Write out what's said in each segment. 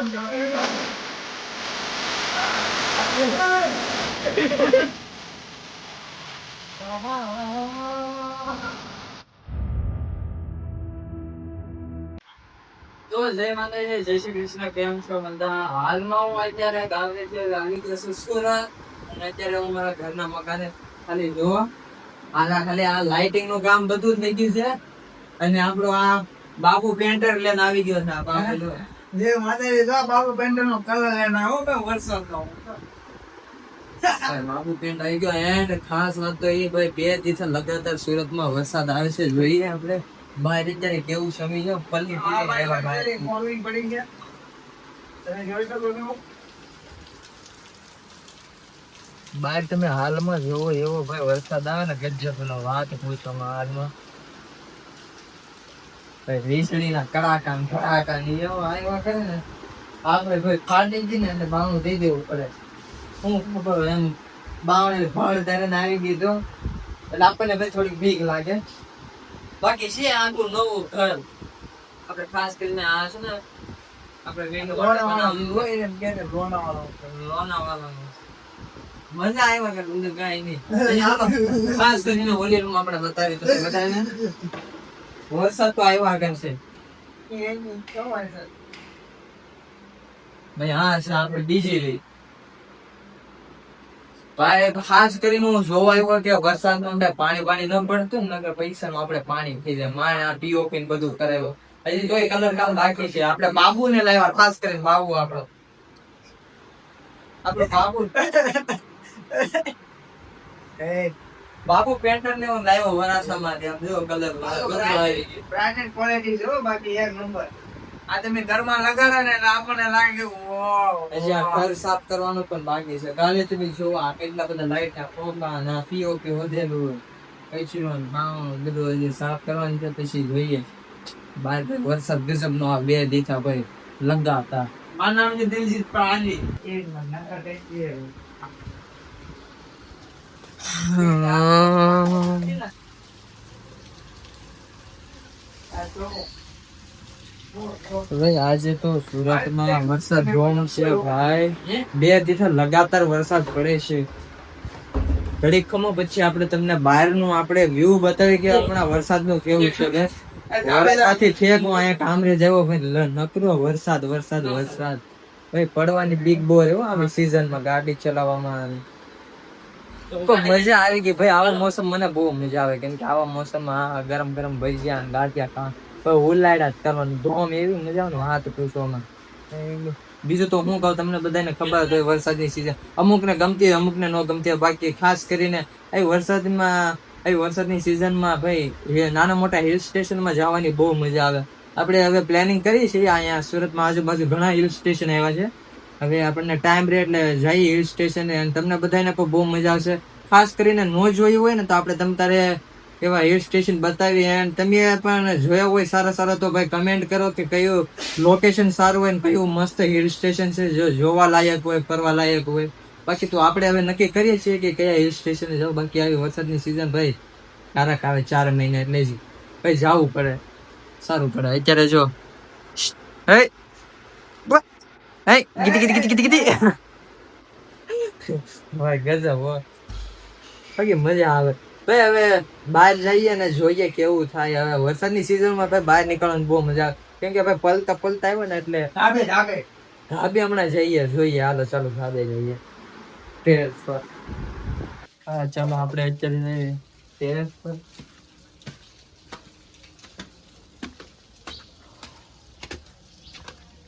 તો જય માતાજી, જય શ્રી કૃષ્ણ. કેમ છો બધા? હાલમાં હું અત્યારે ગામે છે, આવી ગયો છું સુરત. અને અત્યારે હું મારા ઘરના મકાને ખાલી જોવો ખાલી આ લાઇટિંગ નું કામ બધું થઈ ગયું છે. અને આપણો આ બાબુ પેન્ટર લઈને આવી ગયો છે. આ બાબુ જો જે માતાજી જો બાબુ પેન્ટર નો કલર લઈને આવો કે વરસાદ નો બાબુ પેન્ટ આવી ગયો. એન્ડ ખાસ વાત તો એ ભાઈ 2 દિવસ લગાતાર સુરતમાં વરસાદ આવે છે. જોઈએ આપણે બહાર અત્યારે કેવું સમી છે. પલ્લી ફોલોઈંગ પડી ગયા તમે જોઈ શકો છો. બહાર તમે હાલમાં જોવો એવો ભાઈ વરસાદ આવે ને ગજબ નો વાત પૂછવામાં. હાલમાં ભાઈ વીજળીના કડાકા ને ફટાકા ને એવો આવ્યા કરે ને આપણે ભાઈ ફાટી ગઈ ને એટલે બાવણું દઈ દેવું પડે. શું ખબર એમ બાવણે ફળ ત્યારે આવી ગયું તો એટલે આપણને ભાઈ થોડીક બીક લાગે. બાકી છે આખું નવું ઘર. આપણે ખાસ કરીને આ છે ને આપણે લોનાવાળા મજા આવ્યા કે ઊંધું કાંઈ નહીં. ખાસ કરીને હોલી રૂમ આપણે બતાવી તો બધાને વરસાદ તો આવ્યા આગળ છે ભાઈ. હા છે આપણે ડીજે લઈ ભાઈ. ખાસ કરીને હું જોવા આવ્યો કે વરસાદમાં પાણી ન પડતું ને કે પૈસા નું આપણે પાણી થઈ જાય. મારે આ પીઓપી ને બધું કરાવ્યો. હજી જોઈ કલર કામ બાકી છે. આપણે બાબુ ને લાવ્યા. ખાસ કરીને બાબુ આપણો બાબુ બાબુ પેન્ટર ને હું લાવ્યો વરાછામાંથી. આમ જો કલર બ્રાન્ડેડ ક્વોલિટી જો બાકી એક નંબર. આ તમે ઘરમાં લગાડો ને આપણને લાગે વાવ. હજી આ ઘર સાફ કરવાનું પણ બાકી છે. કાલે તમે જો આ કેટલા બધા લાઈટ ના પ્રોગ્રામ ના પીઓપી વધેલું પછી બધું હજી સાફ કરવાનું છે. પછી જોઈએ બહાર વરસાદ ગજબ નો આ 2 દીઠા ભાઈ લગાતા. મારું નામ છે દિલજીત પ્રાણી. એક નંબર કઈ ભાઈ આજે તો સુરતમાં વરસાદ જોવાનું છે ભાઈ. 2 દિવસ લગાતાર વરસાદ પડે છે. ઘડીક ખમો પછી આપણે તમને બહારનું આપણે વ્યૂ બતાવી કે આપણા વરસાદનું કેવું છે. વરસાદથી ઠેક હું અહીંયા કામરે જવો ભાઈ નકરો વરસાદ વરસાદ વરસાદ ભાઈ પડવાની બીક બોર એવો આવી સીઝનમાં ગાડી ચલાવવામાં મજા આવી ગઈ ભાઈ. આવો મોસમ મને બહુ મજા આવે કેમ કે આવા મોસમમાં ગરમ ગરમ ભજીયા અને ગાંઠિયા ઉલાડ્યા કરવાનું ધોમ એવી મજા આવે ને વાત પૂછવામાં. બીજું તો હું કહું તમને બધાને ખબર હોય વરસાદની સીઝન અમુક ને ગમતી હોય અમુક ને ન ગમતી હોય. બાકી ખાસ કરીને વરસાદની સિઝનમાં ભાઈ નાના મોટા હિલ સ્ટેશનમાં જવાની બહુ મજા આવે. આપણે હવે પ્લાનિંગ કરીએ છીએ. અહીંયા સુરતમાં આજુબાજુ ઘણા હિલ સ્ટેશન આવ્યા છે. હવે આપણને ટાઈમ રહે એટલે જઈએ હિલ સ્ટેશન અને તમને બધાને પણ બહુ મજા આવશે. ખાસ કરીને ન જોયું હોય ને તો આપણે તમ તારે એવા હિલ સ્ટેશન બતાવીએ. અને તમે પણ જોયા હોય સારા તો ભાઈ કમેન્ટ કરો કે કયું લોકેશન સારું હોય ને કયું મસ્ત હિલ સ્ટેશન છે જો જોવા લાયક હોય ફરવા લાયક હોય. બાકી તો આપણે હવે નક્કી કરીએ છીએ કે કયા હિલ સ્ટેશને જાવ. બાકી આવી વરસાદની સિઝન ભાઈ કારક આવે 4 મહિના એટલે જ ભાઈ જવું પડે સારું પડે. અત્યારે જો ભાઈ ગજબ હોય બાકી મજા આવે ભાઈ. હવે બહાર જઈએ ને જોઈએ કેવું થાય. હવે વરસાદની સિઝનમાં ભાઈ બહાર નીકળવાની બહુ મજા આવે કેમ કે ભાઈ પલતા આવ્યો ને એટલે ધાબે હમણાં જઈએ જોઈએ. હાલો ચાલો ધાબે જઈએ ટેરેસ પર. હા ચાલો આપણે અત્યારે જઈએ ટેરેસ પર.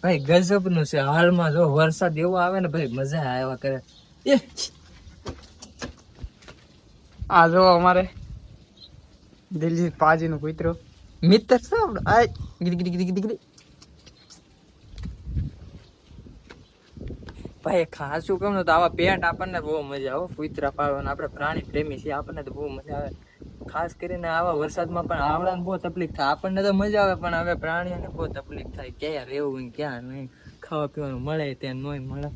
ભાઈ ગજબ નું છે હાલમાં. જો વરસાદ એવો આવે ને ભાઈ મજા આવ્યા કરે. આ જો અમારે દિલજીત પાજી નો કૂતરો મિત્ર છે આપણો. આ ગીરી ભાઈ ખાસ શું કહું ને તો આવા પેન્ટ આપણને બહુ મજા આવે. કૂતરા પાળવાના આપણે પ્રાણી પ્રેમી છીએ આપણને તો બહુ મજા આવે. ખાસ કરીને આવા વરસાદમાં પણ આવડાને બહુ તકલીફ થાય. આપણને તો મજા આવે પણ હવે પ્રાણીઓને બહુ તકલીફ થાય. ક્યાં રહેવું ક્યાં નહીં ખાવા પીવાનું મળે ત્યાં નહીં મળે.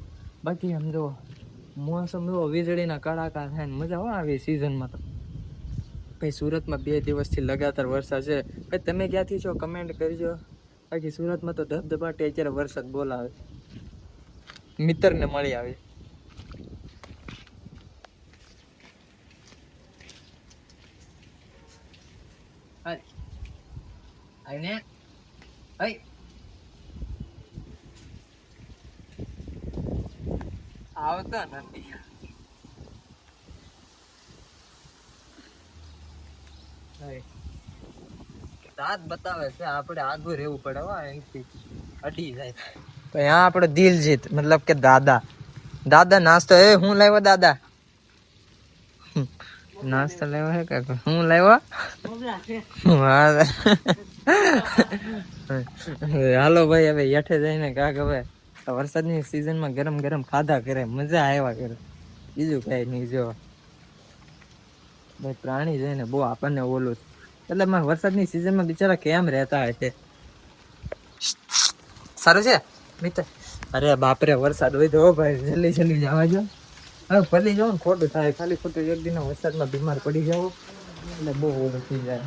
બાકી આમ જો મોસમ એવો વીજળીના કડાકા થાય ને મજા આવે આવી સિઝનમાં. તો ભાઈ સુરતમાં 2 દિવસથી લગાતાર વરસાદ છે. ભાઈ તમે ક્યાંથી છો કમેન્ટ કરજો. બાકી સુરતમાં તો ધબધબાટી અત્યારે વરસાદ બોલાવે. મિત્રને મળી આવી. આઈને આવતા નથી. દાંત બતાવે છે, આપણે આગળ રહેવું પડે. એનાથી અડી જાય. તો यहाँ આપણે દિલજીત મતલબ કે દાદા નાસ્તો. એ હું લાવ્યો દાદા? નાસ્તો લાવ્યો હે કે હું લાવ્યો? હાલો ભાઈ, હવે હેઠે જઈને કાક હવે વરસાદની સિઝનમાં ગરમ ગરમ ખાધા કરે, મજા આવ્યા કરે, બીજું કઈ નહીં. જો ભાઈ પ્રાણી જઈને બહુ આપણને ઓલું છે. એટલે વરસાદની સિઝનમાં બિચારા કેમ રહેતા હશે. સારું છે મિત્ર. અરે બાપરે, વરસાદ હોય તો ભાઈ જલ્દી જલ્દી જવા જો. હવે પડી જાવ ને ખોટું થાય. ખાલી ખોટું એક દિન વરસાદમાં બીમાર પડી જાવ એટલે બહુ ઓલું થઈ જાય.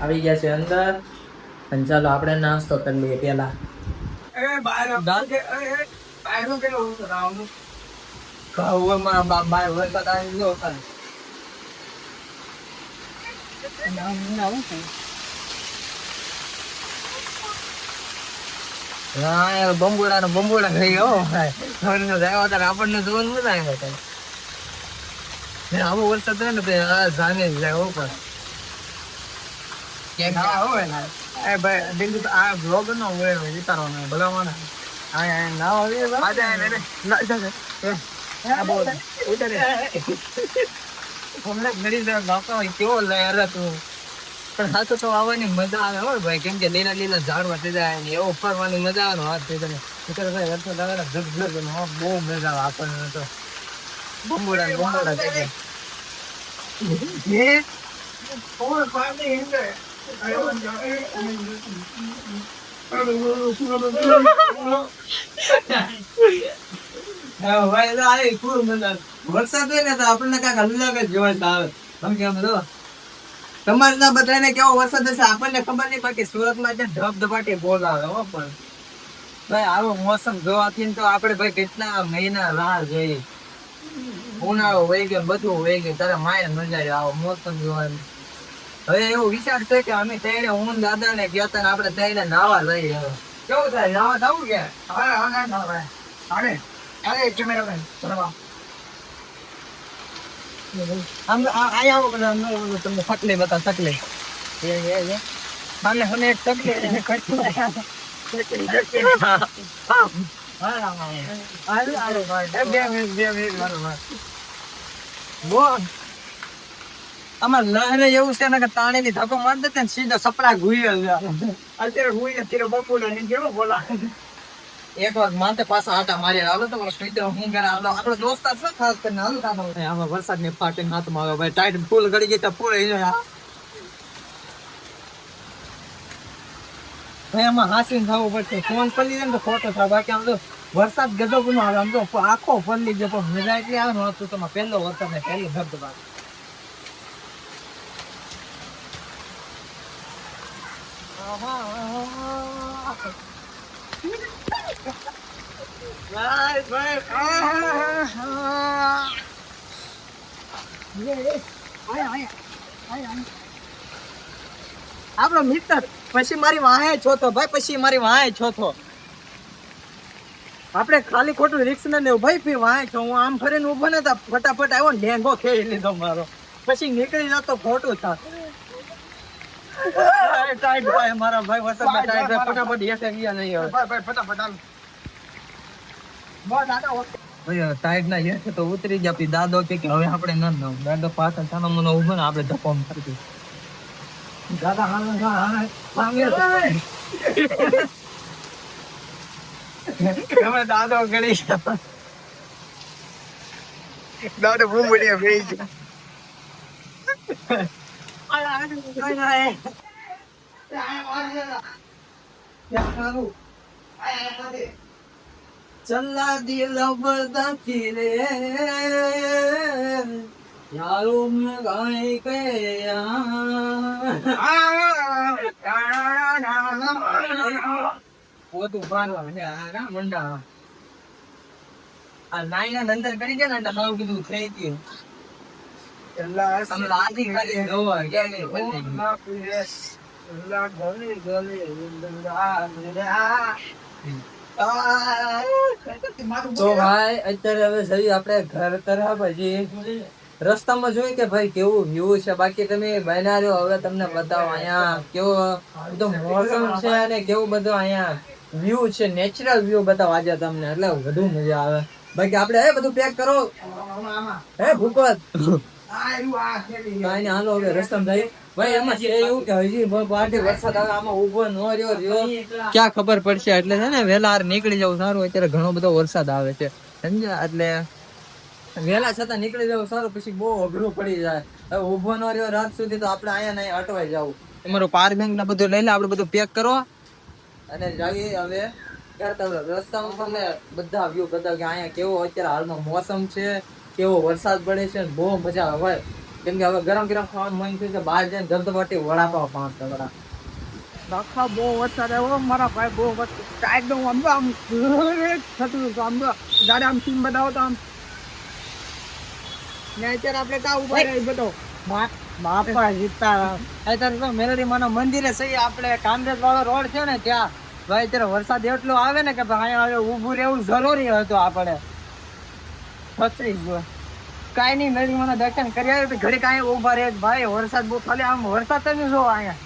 આવી ગયા છે અંદર, અને ચાલો આપણે નાસ્તો કરી લઈએ પેલા. બંબુડા થઈ ગયો આપણને જોવાનું મજા આવે. આવો વરસાદ થાય ને જાને જાય હો. પણ કેવો લહેર તું. પણ હાથો તો આવવાની મજા આવે હો ભાઈ, કેમ કે લીલા લીલા ઝાડવા થઈ જાય ને એવો ફરવાની મજા આવે. હાથ થઈ જાય બહુ મજા આવે આપણને. તો બંબોડા થઈ જાય. વરસાદ હોય ને તો આપણને કઈક અલગ જ જોવા આવે. તમારે ના બધાને કેવો વરસાદ હશે આપણને ખબર નહીં, બાકી સુરતમાં ધબધબાટી બોલાવે હો. પણ ભાઈ આવો મોસમ જોવાથી તો આપણે ભાઈ કેટલા મહિના રાહ જોઈએ. ઉનાળો વહી ગયો, બધું વહી ગયું, તારે માય મજા આવે આવો મોસમ જોવાની. હવે એવો વિચાર છે કે અમે તઈને હું દાદા ને ગયા હતા ને આપણે તઈને નાવા લઈ. હવે કેવું થાય, નાવા જવું કે તમને ફકલી બતા તકલી એક અમારે લહેરે એવું છે ને કે તાણી ની ધક્કો મારી દેતે ને સીધા સપડા ઘુઈ અત્યારે ઘુઈ અત્યારે બપોડા ને કેવો બોલા. એક વાર માથે પાછા આટા મારી હાલો તો હું ઘરે હાલો આપડે દોસ્તાર છે ખાસ કરીને હાલો આમાં વરસાદ ની ફાટી હાથમાં આવે ભાઈ. ટાઈટ ફૂલ ગળી ગઈ તો ફૂલ ભાઈ આમાં હાસીને થવું પડશે. ફોન પલ્લી જાય ને તો ફોટો થાય, બાકી આમ તો વરસાદ ગજબ નો આવે. આમ તો આખો પલ્લી જાય પણ મજા એટલી આવે ને. હતું તમારે પહેલો વરસાદ ને પહેલી ધબધબા. આપણો મિત્ર પછી મારી વાહે છો તો ભાઈ, પછી મારી વાહે છો તો આપણે ખાલી ખોટું રિક્સ ને લેવું ભાઈ. ફી વાહે છો હું આમ ફરીને ઉભો ને ફટાફટ આવ્યો ને ડેંગો ખેડી લીધો મારો, પછી નીકળી જતો ખોટું થાય. ટાઈટ ભાઈ મારા ભાઈ વરસાદ ટાઈટ ફટાફટ હેઠે ગયા નહીં હવે ભાઈ ફટાફટ હાલ. ભાઈ ટાઈટ ના હેઠે તો ઉતરી ગયા. પછી દાદો કે હવે આપણે ન દાદો પાછળ સાનો મનો ઉભો ને આપણે ધક્કો મારી દાદા તમે દાદો ગળી દાદો બૂમડિયા ભેઈ ચલ્લા દિલ બદાખી રે यारो में गाय के પોતું પાડવા છે આ કા મંડા આ નાઈના નંતર કરી દે ને એટલે મારું કીધું થઈ ગયું તમે લાજી ખાલી જોવા કે નહીં તો ભાઈ અત્યારે હવે જઈએ આપણે ઘર તરફ. હજી રસ્તામાં જોયું કે ભાઈ કેવું વ્યૂ છે. બાકી તમે બન્યા રહ્યો, હવે તમને બતાવો અહીંયા કેવો બધો મોસમ છે અને કેવું બધું અહીંયા વ્યૂ છે, નેચરલ વ્યૂ બતાવો આજે તમને, એટલે વધુ મજા આવે. બાકી આપણે હે બધું પેક કરો હે ભૂપત કાંઈ હાલો હવે રસ્તામાં જઈએ. ભાઈ એમાં છે એવું કે હજી પાર્ટી વરસાદ આવે આમાં ઉભો ન રહ્યો ક્યાં ખબર પડશે, એટલે છે ને વહેલા નીકળી જવું સારું. અત્યારે ઘણો બધો વરસાદ આવે છે સમજ્યા, એટલે વહેલા છતાં નીકળી જવું સારું, પછી બહુ અઘરું પડી જાય. હવે ઉભો ન રહ્યો રાત સુધી તો આપણે અહીંયા નહીં અટવાઈ જવું. તમારું પાવર બેંક ને બધું લઈ લે, આપણે બધું પેક કરો અને જઈએ હવે રસ્તામાં તમને બધા વ્યૂ બતાવ કે અહીંયા કેવો અત્યારે હાલમાં મોસમ છે, કેવો વરસાદ પડે છે, બહુ મજા આવે. કેમ કે હવે ગરમ ગરમ ખાવાનું મન થયું છે, બહાર જઈને ધબધબાટી વડાપાવ પાંચ તગડા આખા બહુ વરસાદ આવ્યો મારા ભાઈ, બહુ ટાઈટ નું આમ થતું હતું, આમ દાદા આમ સીમ બતાવો તો આમ ને અત્યારે આપણે કા ઉભા રહી બધો બાપા જીતતા. અત્યારે તો મેલડી માના મંદિરે સહી આપણે કામરેજ વાળો રોડ છે ને ત્યાં ભાઈ અત્યારે વરસાદ એટલો આવે ને કે ભાઈ અહીંયા ઊભું રહેવું જરૂરી હતું. આપણે ફસરી ગયો કાંઈ નહીં, મેલડી માના દર્શન કરી આવ્યો તો ઘડી કાંઈ ઉભા રહે ભાઈ. વરસાદ બહુ ખાલી આમ વરસાદ તમે જો અહીંયા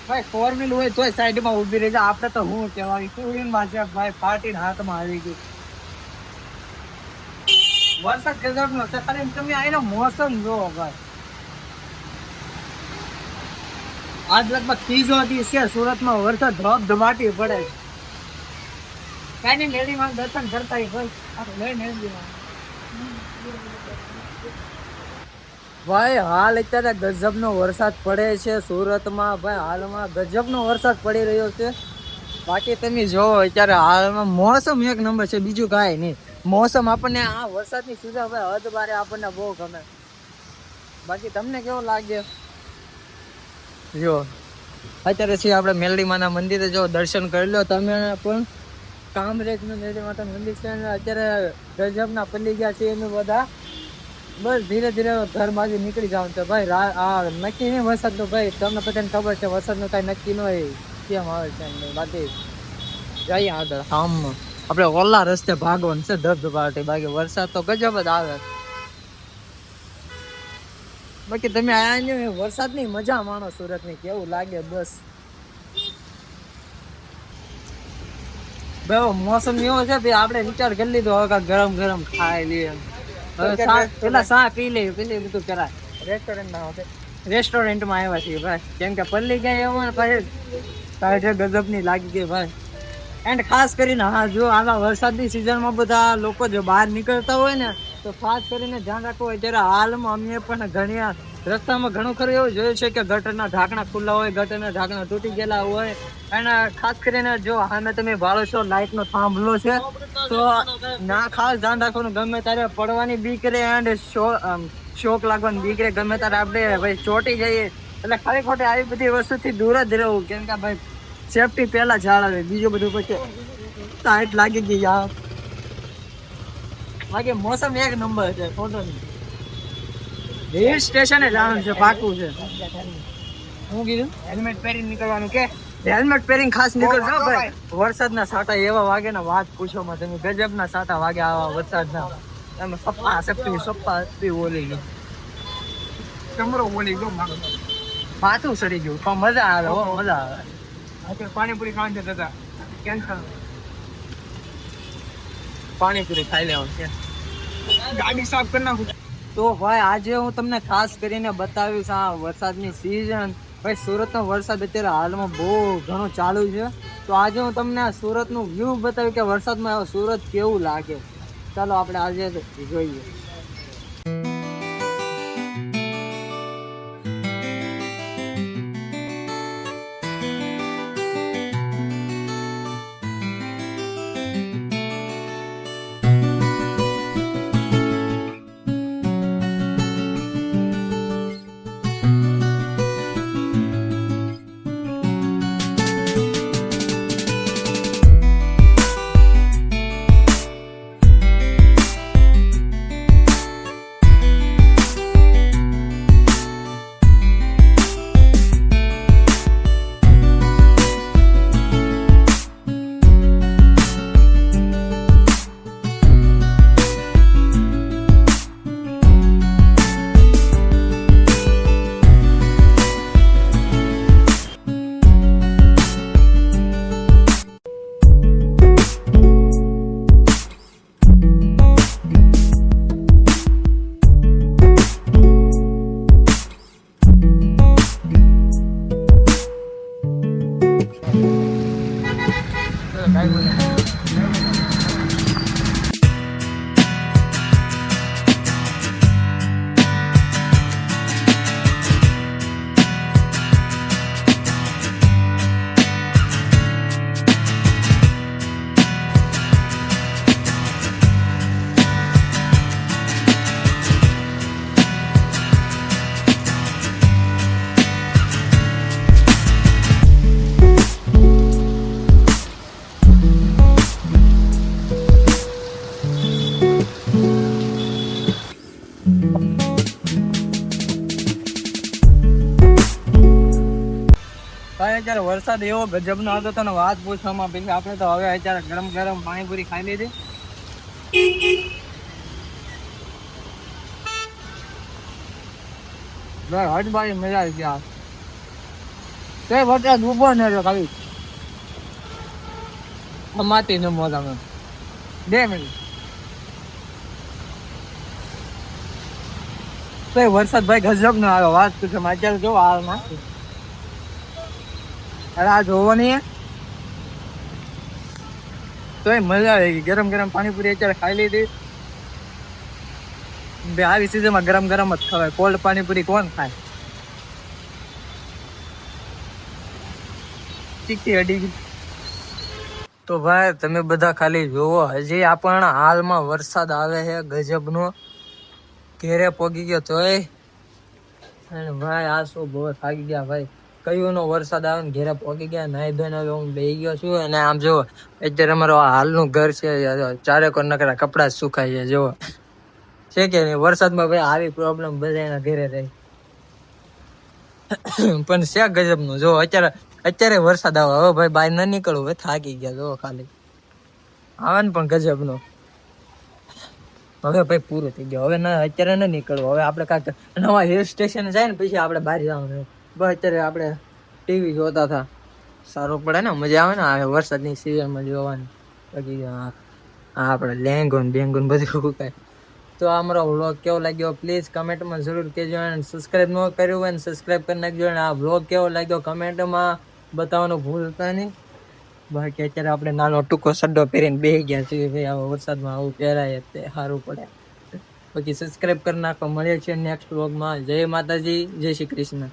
ભાઈ 4 વ્હીલ હોય તોય સાઈડમાં ઊભી રહી જાય. આપણે તો હું કહેવાય 2 વ્હીલમાં છે ભાઈ, પાર્ટીના હાથમાં આવી ગઈ. વરસાદ ગજબનો છે, ખાલી તમે આનો મોસમ જોવો ભાઈ. આજ લગભગ 30 દિવસ છે સુરતમાં વરસાદ ધબધબાટી પડે છે. કાંઈ નહીં મેલડી માં દર્શન કરતા ભાઈ ભાઈ હાલ અત્યારે ગજબનો વરસાદ પડે છે સુરતમાં ભાઈ. હાલમાં ગજબનો વરસાદ પડી રહ્યો છે. બાકી તમે જોવો અત્યારે હાલમાં મોસમ એક નંબર છે, બીજું કાંઈ નહીં. મોસમ આપણને આ વરસાદની સુવિધા ભાઈ હદ બારે આપણને બહુ ગમે. બાકી તમને કેવો લાગે? જો અત્યારે છીએ આપણે મેલડી માના મંદિરે, જો દર્શન કરી લો તમે પણ. કામરેજનું મેલડી માતા મંદિર છે, અત્યારે ગજબના પલ્લી ગયા છે એનું બધા. બસ ધીરે ધીરે ઘર બાજુ નીકળી જાવ તો ભાઈ. આ નક્કી નહીં વરસાદનું ભાઈ, તમને બધાને ખબર છે વરસાદનું કાંઈ નક્કી ન હોય કેમ આવે છે. બાકી જઈએ આગળ આમમાં આપણે ઓલા રસ્તે ભાગવાનું છે ધબધબાટી. બાકી વરસાદ તો ગજબ જ આવે. બાકી તમે આયા વરસાદની મજા માણો સુરતની, કેવું લાગે બસ. ભાઈ મોસમ એવો છે ભાઈ, આપણે વિચાર કરી લીધો હવે ગરમ ગરમ ખાઈ લઈએ. હવે પેલા ચા પી લઈએ, પેલી બધું કરાય. રેસ્ટોરન્ટમાં આવ્યા છીએ ભાઈ, કેમ કે પલ્લી ગયા એમાં ભાઈ ગજબની લાગી ગઈ ભાઈ. એન્ડ ખાસ કરીને હા, જો આવા વરસાદની સિઝનમાં બધા લોકો જો બહાર નીકળતા હોય ને તો ખાસ કરીને ધ્યાન રાખવું હોય. ત્યારે હાલમાં અમે પણ ઘણી રસ્તામાં ઘણું ખરું એવું જોયું છે કે ગટરના ઢાંકણા ખુલ્લા હોય, ગટરના ઢાંકણા તૂટી ગયેલા હોય. અને ખાસ કરીને જો સામે તમે ભાળો છો લાઇટનો થાંભલો છે, તો ના ખાસ ધ્યાન રાખવાનું. ગમે ત્યારે પડવાની બીક રહે એન્ડ શોક લાગવાની બીક રહે. ગમે ત્યારે આપણે ભાઈ ચોટી જઈએ, એટલે ખાલી ખોટી આવી બધી વસ્તુથી દૂર જ રહેવું. કેમ કે ભાઈ સેફટી પહેલા જાળવે, બીજું બધું પછી ટાઈટ લાગી ગઈ યાર. બાકી મોસમ એક નંબર છે, ફોટો હિલ સ્ટેશને જવાનું છે, પાકું છે. શું કીધું? હેલ્મેટ પહેરીને નીકળવાનું કે હેલ્મેટ પહેરીને ખાસ નીકળજો ભાઈ. વરસાદના સાટા એવા વાગે ને વાત પૂછો માં તમે. ગજબના સાટા વાગે આવા વરસાદના. તમે સપ્પા બોલી ગયો, કમરો બોલી ગયો, માથું સડી ગયું, પણ મજા આવે હો, મજા આવે. પાણીપુરી ખાવાનું છે દાદા, કેન્સલ. પાણીપુરી ખાઈ લેવાનું છે. ગાડી સાફ કરી નાખું. તો ભાઈ આજે હું તમને ખાસ કરીને બતાવીશ આ વરસાદની સિઝન. ભાઈ સુરતનો વરસાદ અત્યારે હાલમાં બહુ ઘણો ચાલુ છે, તો આજે હું તમને આ સુરતનું વ્યૂ બતાવ્યું કે વરસાદમાં સુરત કેવું લાગે. ચાલો આપણે આજે જોઈએ. ભાઈ અત્યારે વરસાદ એવો ગજબનો આવતો હતો ને વાત પૂછવામાં પછી આપણે તો હવે અત્યારે ગરમ ગરમ પાણીપુરી ખાઈ લીધી. હટભાઈ મજા આવી ગયા. તે વરસાદ ઉભો ને ખાલી માટી ન મોજ અમે 2 મિનિટ. તો વરસાદ ભાઈ ગજબ નો આવ્યો વાત પૂછવામાં. અત્યારે જો હાલમાં અરે આ જોવો નહીં તો મજા આવી ગઈ. ગરમ ગરમ પાણીપુરી અત્યારે ખાઈ લીધી. આવી સીઝનમાં ગરમ ગરમ જ ખવાય. કોલ્ડ પાણીપુરી કોણ ખાય? તીખી અડી ગઈ. તો ભાઈ તમે બધા ખાલી જોવો, હજી આપણા હાલમાં વરસાદ આવે છે ગજબનો. ઘેરે પોગી ગયો તોય અને ભાઈ આ શું બહુ થાકી ગયા ભાઈ. કયું નો વરસાદ આવે ને ઘેરે પોગી ગયા. નાઈ ધોઈને હવે હું બેસી ગયો છું. અને આમ જો અત્યારે અમારો હાલનું ઘર છે, ચારેકોર નકરા કપડા જ સુકાય છે. જો છે કે નહીં વરસાદમાં ભાઈ આવી પ્રોબ્લેમ બધા એના ઘરે રહી. પણ છે ગજબનું. જો અત્યારે વરસાદ આવે. હવે ભાઈ બહાર ન નીકળવું, હવે થાકી ગયા. જો ખાલી આવે ને પણ ગજબનો. હવે ભાઈ પૂરું થઈ ગયું. હવે ના અત્યારે ન નીકળવું. હવે આપણે કાંઈક નવા હિલ સ્ટેશન જાય ને પછી આપણે બહાર જવાનું. બસ અત્યારે આપણે ટીવી જોતા હતા. સારું પડે ને, મજા આવે ને આ વરસાદની સિઝનમાં જોવાની. બાકી આપણે લેંગોન બેંગોન બધું કાંઈ. તો આ અમારો વ્લોગ કેવો લાગ્યો પ્લીઝ કમેન્ટમાં જરૂર કહેજો. અને સબસ્ક્રાઈબ ન કર્યું હોય ને સબસ્ક્રાઈબ કરી નાખજો. અને આ વ્લોગ કેવો લાગ્યો કમેન્ટમાં બતાવવાનું ભૂલતા નહીં. બાકી અત્યારે આપણે નાનો ટૂંકો સડ્ડો પહેરીને બેસી ગયા છીએ ભાઈ. આવા વરસાદમાં આવું પહેરાય તે સારું પડે. બાકી સબસ્ક્રાઈબ કરી નાખો. મળીએ છીએ નેક્સ્ટ વ્લોગમાં. જય માતાજી, જય શ્રી કૃષ્ણ.